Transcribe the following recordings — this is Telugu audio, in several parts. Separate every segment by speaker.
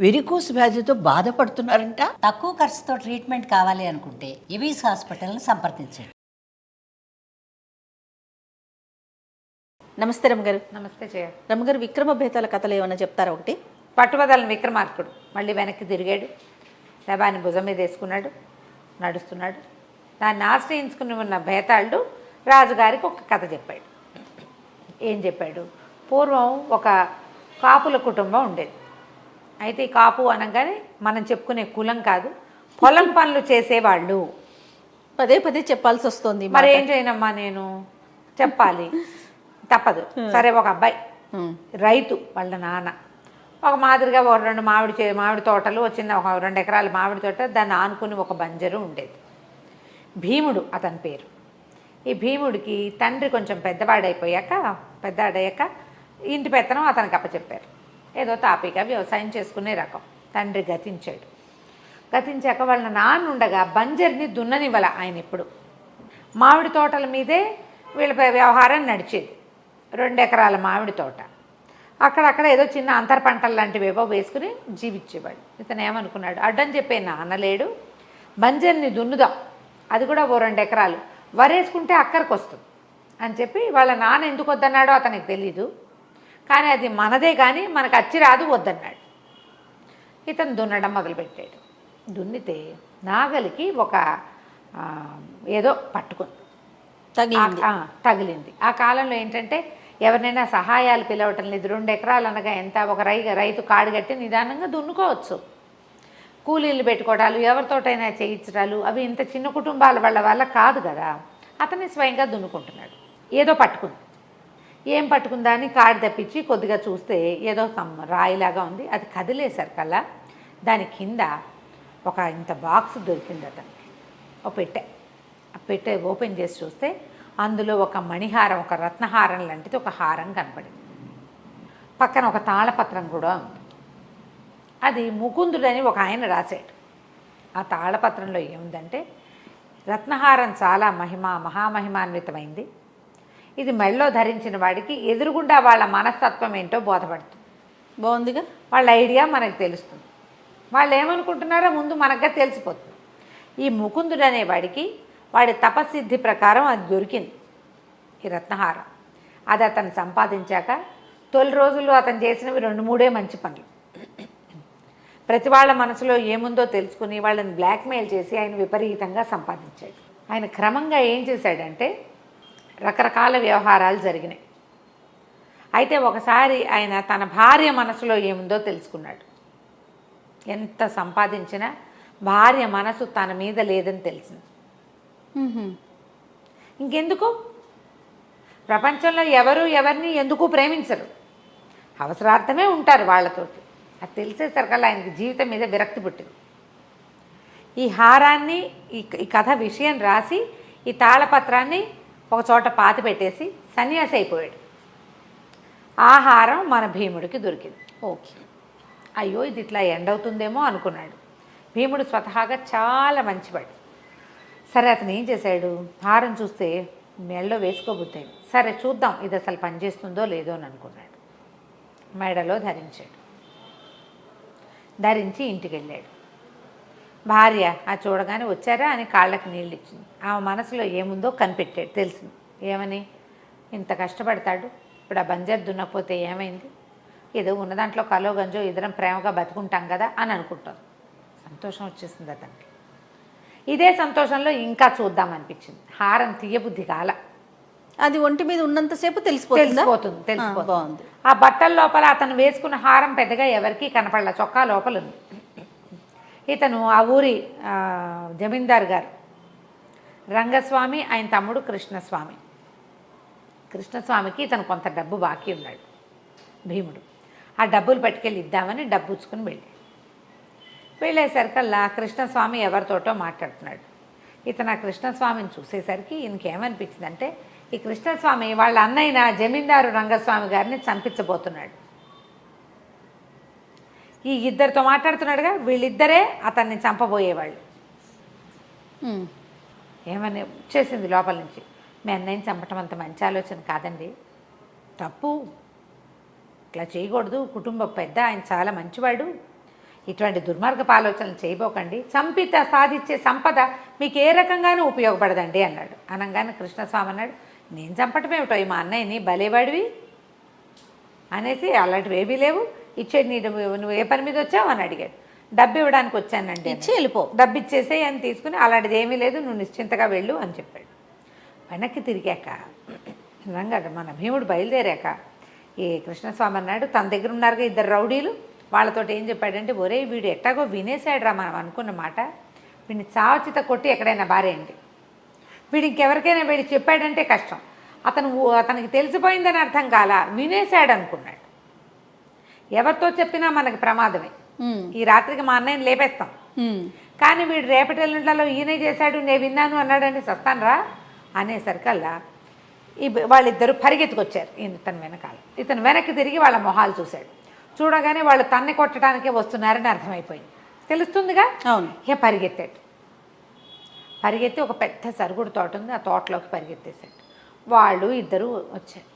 Speaker 1: వెరికోస్ వ్యాధితో బాధపడుతున్నారంట.
Speaker 2: తక్కువ ఖర్చుతో ట్రీట్మెంట్ కావాలి అనుకుంటే ఎవిస్ హాస్పిటల్ని సంప్రదించండి.
Speaker 3: నమస్తే రమ్మగారు.
Speaker 4: నమస్తే జయ.
Speaker 3: రమ్మగారు, విక్రమ భేతాల కథలు ఏమన్నా చెప్తారా? ఒకటి,
Speaker 4: పట్టుబదలని విక్రమార్కుడు మళ్ళీ వెనక్కి తిరిగాడు, శవాన్ని భుజం మీద వేసుకున్నాడు, నడుస్తున్నాడు. దాన్ని ఆశ్రయించుకుని ఉన్న భేతాళుడు రాజుగారికి ఒక కథ చెప్పాడు. ఏం చెప్పాడు? పూర్వం ఒక కాపుల కుటుంబం ఉండేది. అయితే ఈ కాపు అనగానే మనం చెప్పుకునే కులం కాదు, పొలం పనులు చేసేవాళ్ళు.
Speaker 3: పదే పదే చెప్పాల్సి వస్తుంది.
Speaker 4: మరి ఏం చేయనమ్మా, నేను చెప్పాలి, తప్పదు. సరే, ఒక అబ్బాయి రైతు, వాళ్ళ నాన్న ఒక మాదిరిగా ఒక రెండు మామిడి తోటలు, చిన్న ఒక 2 ఎకరాల మామిడి తోట, దాన్ని ఆనుకుని ఒక బంజరు ఉండేది. భీముడు అతని పేరు. ఈ భీముడికి తండ్రి కొంచెం పెద్దవాడయ్యాక ఇంటి పెత్తనం అతనికి అప్పచెప్పారు. ఏదో తాపీగా వ్యవసాయం చేసుకునే రకం. తండ్రి గతించాక వాళ్ళ నాన్న ఉండగా బంజర్ని దున్ననివ్వాల ఆయన. ఇప్పుడు మామిడి తోటల మీదే వీళ్ళ వ్యవహారం నడిచేది. 2 ఎకరాల మామిడి తోట, అక్కడక్కడ ఏదో చిన్న అంతర పంటలు లాంటివి ఏవో వేసుకుని జీవించేవాడు. ఇతను ఏమనుకున్నాడు, అడ్డం చెప్పే నాన్న లేడు, బంజర్ని దున్నుదాం, అది కూడా ఓ 2 ఎకరాలు వరేసుకుంటే అక్కడికి వస్తుంది అని చెప్పి వాళ్ళ నాన్న ఎందుకు వద్దన్నాడో అతనికి తెలీదు. కానీ అది మనదే, కానీ మనకు అచ్చి రాదు, వద్దన్నాడు. ఇతను దున్నడం మొదలుపెట్టాడు. దున్నితే నాగలికి ఒక ఏదో పట్టుకుంది, తగిలింది. ఆ కాలంలో ఏంటంటే ఎవరినైనా సహాయాలు పిలవటం లేదు. 2 ఎకరాలు అనగా ఎంత, ఒక రైతు కాడుగట్టి నిదానంగా దున్నుకోవచ్చు. కూలీలు పెట్టుకోవడాలు, ఎవరితోటైనా చేయించడాలు, అవి ఇంత చిన్న కుటుంబాల వల్ల కాదు కదా. అతన్ని స్వయంగా దున్నుకుంటున్నాడు. ఏదో పట్టుకుంది. ఏం పట్టుకుందా అని కాడు తప్పించి కొద్దిగా చూస్తే ఏదో రాయిలాగా ఉంది. అది కదిలేసరికల్లా దాని కింద ఒక ఇంత బాక్స్ దొరికింది అతనికి, ఒక పెట్టె. ఆ పెట్టె ఓపెన్ చేసి చూస్తే అందులో ఒక మణిహారం, ఒక రత్నహారం లాంటిది ఒక హారం కనపడింది. పక్కన ఒక తాళపత్రం కూడా ఉంది. అది ముకుందుడని ఒక ఆయన రాశాడు. ఆ తాళపత్రంలో ఏముందంటే, రత్నహారం చాలా మహామహిమాన్వితమైంది. ఇది మెళ్ళో ధరించిన వాడికి ఎదురుగుండా వాళ్ళ మనస్తత్వం ఏంటో బోధపడుతుంది.
Speaker 3: బాగుందిగా.
Speaker 4: వాళ్ళ ఐడియా మనకు తెలుస్తుంది. వాళ్ళు ఏమనుకుంటున్నారో ముందు మనకుగా తెలిసిపోతుంది. ఈ ముకుందుడు అనేవాడికి వాడి తపసిద్ధి ప్రకారం అది దొరికింది, ఈ రత్నహారం. అది అతను సంపాదించాక తొలి రోజుల్లో అతను చేసినవి 2-3 మంచి పనులు. ప్రతి వాళ్ళ మనసులో ఏముందో తెలుసుకుని వాళ్ళని బ్లాక్మెయిల్ చేసి ఆయన విపరీతంగా సంపాదించాడు. ఆయన క్రమంగా ఏం చేశాడంటే, రకరకాల వ్యవహారాలు జరిగినాయి. అయితే ఒకసారి ఆయన తన భార్య మనసులో ఏముందో తెలుసుకున్నాడు. ఎంత సంపాదించినా భార్య మనసు తన మీద లేదని తెలిసింది. ఇంకెందుకు, ప్రపంచంలో ఎవరిని ఎందుకు ప్రేమించరు, అవసరార్థమే ఉంటారు వాళ్ళతోటి. అది తెలిసేసరికల్లా ఆయనకి జీవితం మీద విరక్తి పుట్టింది. ఈ హారాన్ని, ఈ కథ విషయం రాసి ఈ తాళపత్రాన్ని ఒక చోట పాతి పెట్టేసి సన్యాసి అయిపోయాడు. ఆ హారం మన భీముడికి దొరికింది. ఓకే, అయ్యో ఇది ఇట్లా ఎండవుతుందేమో అనుకున్నాడు. భీముడు స్వతహాగా చాలా మంచివాడు. సరే, అతను ఏం చేశాడు, హారం చూస్తే మెడలో వేసుకోబుద్దాయి. సరే చూద్దాం ఇది అసలు పనిచేస్తుందో లేదో అని అనుకున్నాడు. మెడలో ధరించాడు. ధరించి ఇంటికి వెళ్ళాడు. భార్య ఆ చూడగానే వచ్చారా అని కాళ్ళకి నీళ్ళు ఇచ్చింది. ఆమె మనసులో ఏముందో కనిపెట్టాడు, తెలిసింది. ఏమని, ఇంత కష్టపడతాడు, ఇప్పుడు ఆ బంజర్ దున్నకపోతే ఏమైంది, ఏదో ఉన్న దాంట్లో కలో గంజో ఇద్దరం ప్రేమగా బతుకుంటాం కదా అని అనుకుంటాను. సంతోషం వచ్చేసింది అతనికి. ఇదే సంతోషంలో ఇంకా చూద్దామనిపించింది. హారం తీయబుద్ధి కాల.
Speaker 3: అది ఒంటి మీద ఉన్నంతసేపు తెలిసిపోతుంది.
Speaker 4: ఆ బట్టల లోపల అతను వేసుకున్న హారం పెద్దగా ఎవరికీ కనపడలే, చొక్కా లోపల ఉంది. ఇతను ఆ ఊరి జమీందారు గారు రంగస్వామి, ఆయన తమ్ముడు కృష్ణస్వామికి ఇతను కొంత డబ్బు బాకీ ఉన్నాడు భీముడు. ఆ డబ్బులు పట్టుకెళ్ళి ఇద్దామని డబ్బు ఉచ్చుకుని వెళ్ళేసరికల్లా కృష్ణస్వామి ఎవరితోటో మాట్లాడుతున్నాడు. ఇతను ఆ కృష్ణస్వామిని చూసేసరికి ఈయనకేమనిపించిందంటే, ఈ కృష్ణస్వామి వాళ్ళ అన్నయ్య జమీందారు రంగస్వామి గారిని చంపించబోతున్నాడు. ఈ ఇద్దరితో మాట్లాడుతున్నాడుగా, వీళ్ళిద్దరే అతన్ని చంపబోయేవాళ్ళు. ఏమని వచ్చేసింది లోపల నుంచి, మీ అన్నయ్యని చంపటం అంత మంచి ఆలోచన కాదండి, తప్పు, ఇట్లా చేయకూడదు, కుటుంబ పెద్ద ఆయన చాలా మంచివాడు, ఇటువంటి దుర్మార్గపు ఆలోచనలు చేయబోకండి. చంపిత సాధించే సంపద మీకు ఏ రకంగానూ ఉపయోగపడదండి అన్నాడు. అనగానే కృష్ణస్వామి అన్నాడు, నేను చంపటం ఏమిటో ఈ మా అన్నయ్యని, భలేవాడివి అనేసి, అలాంటివి ఏమీ లేవు, ఇచ్చేది నువ్వు ఏ పని మీద వచ్చావు అని అడిగాడు. డబ్బు ఇవ్వడానికి వచ్చానండి.
Speaker 3: ఇచ్చి వెళ్ళిపో,
Speaker 4: డబ్బు ఇచ్చేసే అని తీసుకుని, అలాంటిది ఏమీ లేదు, నువ్వు నిశ్చింతగా వెళ్ళు అని చెప్పాడు. వెనక్కి తిరిగాక నిజంగా మన భీముడు బయలుదేరాక ఈ కృష్ణస్వామి అన్నాడు, తన దగ్గర ఉన్నారుగా ఇద్దరు రౌడీలు, వాళ్ళతోటి ఏం చెప్పాడంటే, ఒరే వీడు ఎట్టాగో వినేసాడురా మనం అనుకున్న మాట, వీడిని చావచిత కొట్టి ఎక్కడైనా బారేయండి, వీడు ఇంకెవరికైనా వీడు చెప్పాడంటే కష్టం, అతనికి తెలిసిపోయిందని అర్థం కాల, వినేశాడు అనుకున్నాడు, ఎవరితో చెప్పినా మనకి ప్రమాదమే, ఈ రాత్రికి మా అన్నయ్యని లేపేస్తాం, కానీ వీడు రేపటి ఎల్లుండ్లలో ఈయనే చేశాడు నేను విన్నాను అన్నాడండి, చస్తానరా అనేసరికల్లా వాళ్ళిద్దరూ పరిగెత్తుకొచ్చారు ఇతను వెనకాల. ఇతను వెనక్కి తిరిగి వాళ్ళ మొహాలు చూశాడు. చూడగానే వాళ్ళు తన్ని కొట్టడానికే వస్తున్నారని అర్థమైపోయింది, తెలుస్తుందిగా.
Speaker 3: అవును.
Speaker 4: ఇక పరిగెత్తి ఒక పెద్ద సరుగుడు తోట ఉంది, ఆ తోటలోకి పరిగెత్తేశాడు. వాళ్ళు ఇద్దరు వచ్చారు.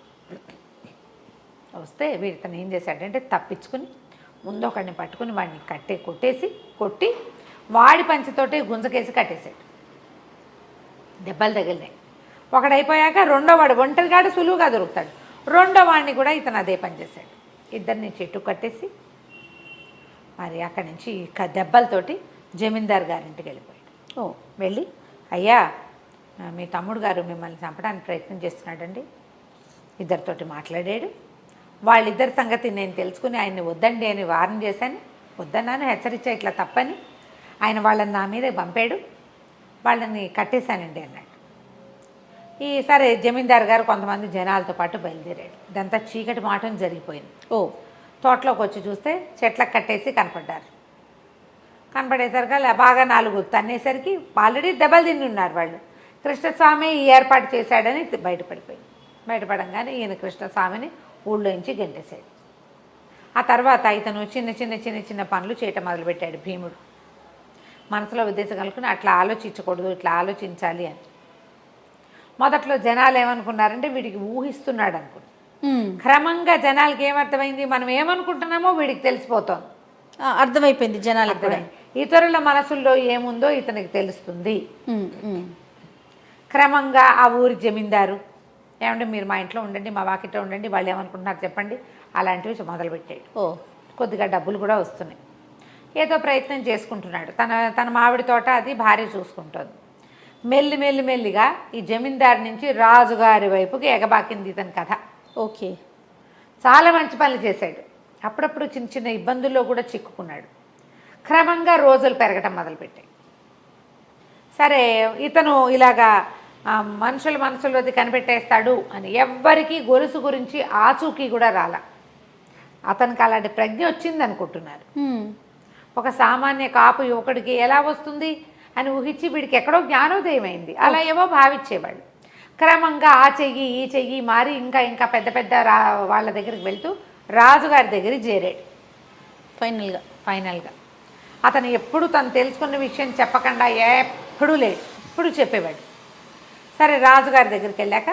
Speaker 4: వస్తే వీడితను ఏం చేశాడంటే తప్పించుకుని ముందు ఒకడిని పట్టుకుని వాడిని కొట్టి వాడి పంచితోటి గుంజకేసి కట్టేశాడు. దెబ్బలు తగిలినాయి. ఒకడైపోయాక రెండో వాడు ఒంటరిగాడు సులువుగా దొరుకుతాడు. రెండో వాడిని కూడా ఇతను అదే పని చేశాడు. ఇద్దరిని చెట్టు కట్టేసి మరి అక్కడి నుంచి దెబ్బలతోటి జమీందార్ గారింటికి వెళ్ళిపోయాడు. వెళ్ళి, అయ్యా మీ తమ్ముడు గారు మిమ్మల్ని చంపడానికి ప్రయత్నం చేస్తున్నాడండి, ఇద్దరితోటి మాట్లాడాడు, వాళ్ళిద్దరి సంగతి నేను తెలుసుకుని ఆయన్ని వద్దండి అని వార్న్ చేశాను, వద్దన్నాను, హెచ్చరించా ఇట్లా తప్పని, ఆయన వాళ్ళని నా మీద పంపాడు, వాళ్ళని కట్టేశానండి అన్నాడు. సరే జమీందారు గారు కొంతమంది జనాలతో పాటు బయలుదేరాడు. ఇదంతా చీకటి మాటం జరిగిపోయింది. తోటలోకి వచ్చి చూస్తే చెట్లకు కట్టేసి కనపడేసరికి బాగా 4 తన్నేసరికి ఆల్రెడీ దెబ్బలు తిని ఉన్నారు వాళ్ళు. కృష్ణస్వామి ఈ ఏర్పాటు చేశాడని బయటపడంగానే ఈయన కృష్ణస్వామిని ఊళ్ళోంచి గెంటేశాడు. ఆ తర్వాత ఇతను చిన్న పనులు చేయటం మొదలుపెట్టాడు భీముడు. మనసులో ఉద్దేశం కలుగుకుని అట్లా ఆలోచించకూడదు, ఇట్లా ఆలోచించాలి అని. మొదట్లో జనాలు ఏమనుకున్నారంటే వీడికి ఊహిస్తున్నాడు అనుకున్నారు. క్రమంగా జనాలకి ఏమర్థమైంది, మనం ఏమనుకుంటున్నామో వీడికి తెలిసిపోతుంది,
Speaker 3: అర్థమైపోయింది జనాలకు కూడా.
Speaker 4: ఇతరుల మనసుల్లో ఏముందో ఇతనికి తెలుస్తుంది. క్రమంగా ఆ ఊరి జమీందారు, ఏమంటే మీరు మా ఇంట్లో ఉండండి, మా వాకిట్లో ఉండండి, వాళ్ళు ఏమనుకుంటున్నారు చెప్పండి, అలాంటివి మొదలుపెట్టాడు. కొద్దిగా డబ్బులు కూడా వస్తున్నాయి, ఏదో ప్రయత్నం చేసుకుంటున్నాడు. తన మామిడి తోట అది భార్య చూసుకుంటుంది. మెల్లిగా ఈ జమీందారు నుంచి రాజుగారి వైపుకి ఎగబాకింది ఇతని కథ.
Speaker 3: ఓకే,
Speaker 4: చాలా మంచి పనులు చేశాడు. అప్పుడప్పుడు చిన్న ఇబ్బందుల్లో కూడా చిక్కుకున్నాడు. క్రమంగా రోజులు పెరగటం మొదలుపెట్టాయి. సరే ఇతను ఇలాగా మనుషుల మనసులోది కనిపెట్టేస్తాడు అని ఎవ్వరికీ గొలుసు గురించి ఆచూకీ కూడా రాల. అతనికి అలాంటి ప్రజ్ఞ వచ్చింది అనుకుంటున్నారు. ఒక సామాన్య కాపు యువకుడికి ఎలా వస్తుంది అని ఊహించి వీడికి ఎక్కడో జ్ఞానోదయం అయింది. అలా ఏవో భావించేవాళ్ళు. క్రమంగా ఆ చెయ్యి ఈ చెయ్యి మారి ఇంకా పెద్ద వాళ్ళ దగ్గరికి వెళ్తూ రాజుగారి దగ్గరికి చేరాడు. ఫైనల్గా అతను ఎప్పుడు తను తెలుసుకున్న విషయం చెప్పకుండా ఎప్పుడూ లేడు, ఎప్పుడు చెప్పేవాడు. సరే రాజుగారి దగ్గరికి వెళ్ళాక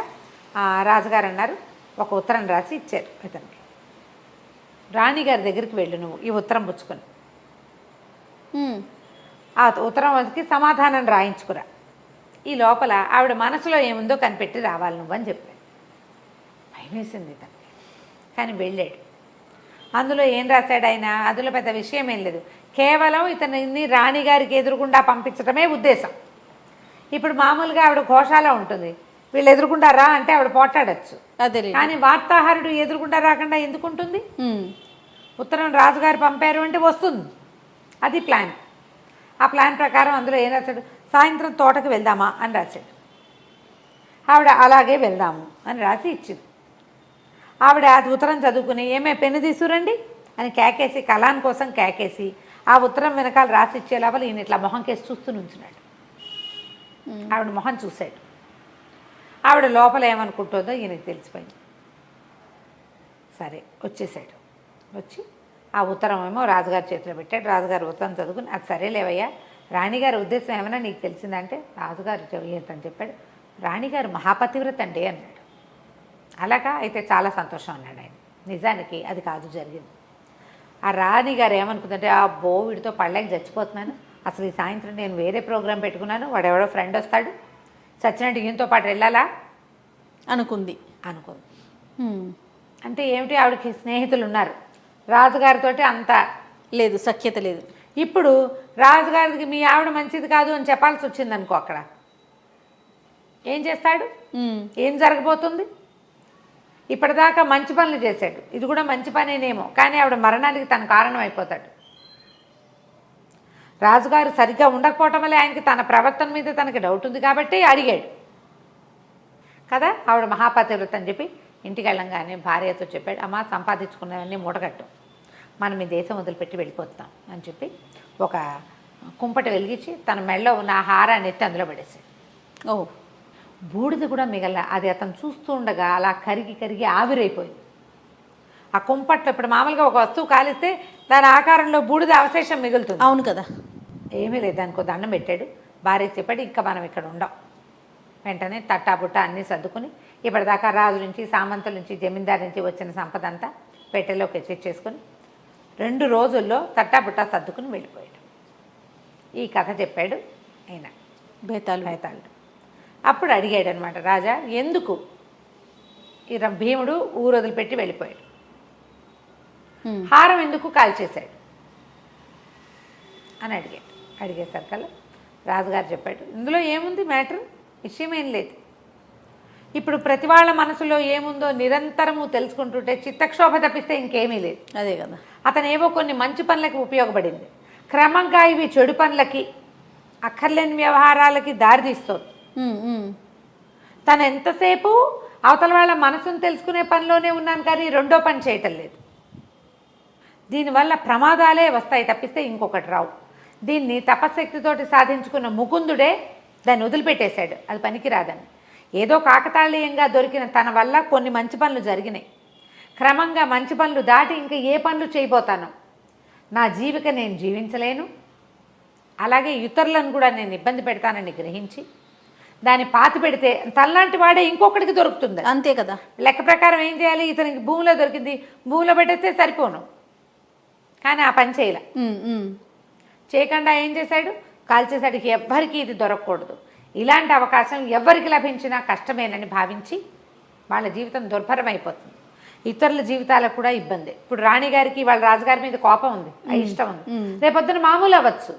Speaker 4: రాజుగారు అన్నారు, ఒక ఉత్తరం రాసి ఇచ్చారు ఇతనికి, రాణిగారి దగ్గరికి వెళ్ళు నువ్వు ఈ ఉత్తరం పుచ్చుకొని, ఆ ఉత్తరంకి సమాధానం రాయించుకురా, ఈ లోపల ఆవిడ మనసులో ఏముందో కనిపెట్టి రావాలి నువ్వు అని చెప్పాడు. భయం వేసింది ఇతనికి, కానీ వెళ్ళాడు. అందులో ఏం రాశాడు ఆయన, అందులో పెద్ద విషయం ఏం లేదు, కేవలం ఇతన్ని రాణిగారికి ఎదురుగుండా పంపించడమే ఉద్దేశం. ఇప్పుడు మామూలుగా ఆవిడ ఘోషాలో ఉంటుంది, వీళ్ళు ఎదురుగుండా రా అంటే ఆవిడ పోట్లాడచ్చు, కానీ వార్తాహరుడు ఎదురుగుండా రాకుండా ఎందుకు ఉంటుంది? ఉత్తరం రాజుగారు పంపారు అంటే వస్తుంది, అది ప్లాన్. ఆ ప్లాన్ ప్రకారం అందులో ఏం రాశాడు, సాయంత్రం తోటకు వెళ్దామా అని రాశాడు. ఆవిడ అలాగే వెళ్దాము అని రాసి ఇచ్చింది. ఆవిడ అది ఉత్తరం చదువుకుని ఏమే పెన్ను తీసుకురండి అని కేకేసి, కళాన్ కోసం కేకేసి ఆ ఉత్తరం వెనకాల రాసి ఇచ్చే లోపల ఈయన ఇట్లా మొహం కేసి చూస్తూ నుంచున్నాడు. ఆవిడ మొహం చూశాడు. ఆవిడ లోపల ఏమనుకుంటుందో ఈయనకి తెలిసిపోయింది. సరే వచ్చేసాడు. వచ్చి ఆ ఉత్తరం ఏమో రాజుగారి చేతిలో పెట్టాడు. రాజుగారు ఉత్తరం చదువుకుని, అది సరేలేవయ్యా, రాణిగారి ఉద్దేశం ఏమైనా నీకు తెలిసిందంటే రాజుగారు తను చెప్పాడు, రాణిగారు మహాపతివ్రత అండి అన్నాడు. అలాగా, అయితే చాలా సంతోషం అన్నాడు ఆయన. నిజానికి అది కాదు జరిగింది. ఆ రాణి గారు ఏమనుకుందంటే అబ్బో వీడితో పళ్ళకి చచ్చిపోతున్నాను, అసలు ఈ సాయంత్రం నేను వేరే ప్రోగ్రాం పెట్టుకున్నాను, వాడెవడో ఫ్రెండ్ వస్తాడు, సచ్చినట్టు ఈయనతో పాటు వెళ్ళాలా
Speaker 3: అనుకుంది.
Speaker 4: అనుకుంది.
Speaker 3: హ్మ్.
Speaker 4: అంటే ఏమిటి, ఆవిడకి స్నేహితులు ఉన్నారు, రాజుగారితో అంత
Speaker 3: లేదు, సఖ్యత లేదు.
Speaker 4: ఇప్పుడు రాజుగారికి మీ ఆవిడ మంచిది కాదు అని చెప్పాల్సి వచ్చింది అనుకో, అక్కడ ఏం చేస్తాడు, ఏం జరగబోతుంది? ఇప్పటిదాకా మంచి పనులు చేశాడు, ఇది కూడా మంచి పనేనేమో, కానీ ఆవిడ మరణానికి తన కారణం అయిపోతాడు. రాజుగారు సరిగ్గా ఉండకపోవటం వల్ల ఆయనకి తన ప్రవర్తన మీద తనకి డౌట్ ఉంది కాబట్టి అడిగాడు కదా. ఆవిడ మహాపతివ్రత అని చెప్పి ఇంటికి వెళ్ళంగానే భార్యతో చెప్పాడు, అమ్మ సంపాదించుకున్నవన్నీ మూటగట్టు, మనం ఈ దేశం వదిలిపెట్టి వెళ్ళిపోతాం అని చెప్పి ఒక కుంపటి వెలిగించి తన మెడలో ఉన్న ఆ హారాన్ని ఎత్తి అందులో పడేసాడు.
Speaker 3: ఓ,
Speaker 4: బూడిద కూడా మిగల, అది అతను చూస్తూ ఉండగా అలా కరిగి కరిగి ఆవిరైపోయింది. ఆ కుంపట్లో ఇప్పుడు మామూలుగా ఒక వస్తువు కాలిస్తే దాని ఆకారంలో బూడిద అవశేషం మిగులుతుంది.
Speaker 3: అవును కదా.
Speaker 4: ఏమీ లేదు, దానికి దండం పెట్టాడు, భార్యకి చెప్పాడు, ఇంకా మనం ఇక్కడ ఉండం. వెంటనే తట్టాబుట్ట అన్నీ సర్దుకుని ఇప్పటిదాకా రాజు నుంచి, సామంతుల నుంచి, జమీందారు నుంచి వచ్చిన సంపద అంతా పెట్టెలోకి ఎచ్చేసుకొని 2 రోజుల్లో తట్టాబుట్ట సర్దుకుని వెళ్ళిపోయాడు. ఈ కథ చెప్పాడు ఆయన బేతాళుడు. అప్పుడు అడిగాడు అనమాట రాజా, ఎందుకు ఈ భీముడు ఊరు వదిలిపెట్టి వెళ్ళిపోయాడు, హారం ఎందుకు కాల్చేశాడు అని అడిగేసరికల్లా రాజుగారు చెప్పాడు, ఇందులో ఏముంది మ్యాటర్, విషయం ఏం లేదు. ఇప్పుడు ప్రతి వాళ్ళ మనసులో ఏముందో నిరంతరము తెలుసుకుంటుంటే చిత్తక్షోభ తప్పిస్తే ఇంకేమీ లేదు.
Speaker 3: అదే కదా.
Speaker 4: అతనేవో కొన్ని మంచి పనులకి ఉపయోగపడింది, క్రమంగా ఇవి చెడు పనులకి, అక్కర్లేని వ్యవహారాలకి దారితీస్తుంది. తను ఎంతసేపు అవతల వాళ్ళ మనసును తెలుసుకునే పనిలోనే ఉన్నాను కానీ రెండో పని చేయటం లేదు. దీనివల్ల ప్రమాదాలే వస్తాయి తప్పిస్తే ఇంకొకటి రావు. దీన్ని తపశక్తితోటి సాధించుకున్న ముకుందుడే దాన్ని వదిలిపెట్టేశాడు, అది పనికిరాదని. ఏదో కాకతాళీయంగా దొరికిన తన వల్ల కొన్ని మంచి పనులు జరిగినాయి. క్రమంగా మంచి పనులు దాటి ఇంకా ఏ పనులు చేయబోతాను, నా జీవిక నేను జీవించలేను, అలాగే ఇతరులను కూడా నేను ఇబ్బంది పెడతానని గ్రహించి దాన్ని పాతి పెడితే తనలాంటి వాడే ఇంకొకటికి దొరుకుతుంది.
Speaker 3: అంతే కదా.
Speaker 4: లెక్క ప్రకారం ఏం చేయాలి, ఇతనికి భూమిలో దొరికింది, భూమిలో పెట్టేస్తే సరిపోను, కానీ ఆ పని చేయకుండా ఏం చేశాడు, కాల్చేశాడు. ఎవ్వరికి ఇది దొరకకూడదు, ఇలాంటి అవకాశం ఎవరికి లభించినా కష్టమేనని భావించి వాళ్ళ జీవితం దుర్భరం అయిపోతుంది, ఇతరుల జీవితాలకు కూడా ఇబ్బంది. ఇప్పుడు రాణిగారికి వాళ్ళ రాజుగారి మీద కోపం ఉంది, ఇష్టం ఉంది, రేపొద్దున మామూలు అవ్వచ్చు.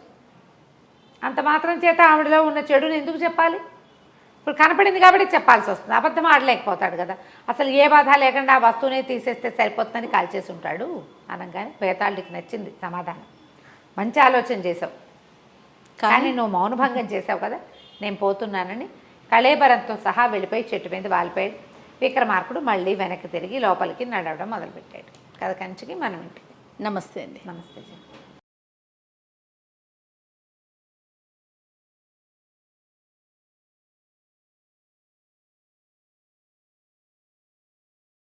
Speaker 4: అంత మాత్రం చేత ఆవిడలో ఉన్న చెడుని ఎందుకు చెప్పాలి, ఇప్పుడు కనపడింది కాబట్టి చెప్పాల్సి వస్తుంది. అబద్ధం ఆడలేకపోతాడు కదా, అసలు ఏ బాధ లేకుండా ఆ వస్తువునే తీసేస్తే సరిపోతుందని కాల్చేసి ఉంటాడు అనగానే బేతాళుడికి నచ్చింది సమాధానం. మంచి ఆలోచన చేసావు, కానీ నువ్వు మౌనభంగం చేసావు కదా, నేను పోతున్నానని కళేబరంతో సహా వెళ్ళిపోయి చెట్టు మీద వాలిపోయాడు. విక్రమార్కుడు మళ్ళీ వెనక్కి తిరిగి లోపలికి నడవడం మొదలుపెట్టాడు. కథ కంచికి మనం ఇంటికి.
Speaker 3: నమస్తే అండి.
Speaker 4: నమస్తే.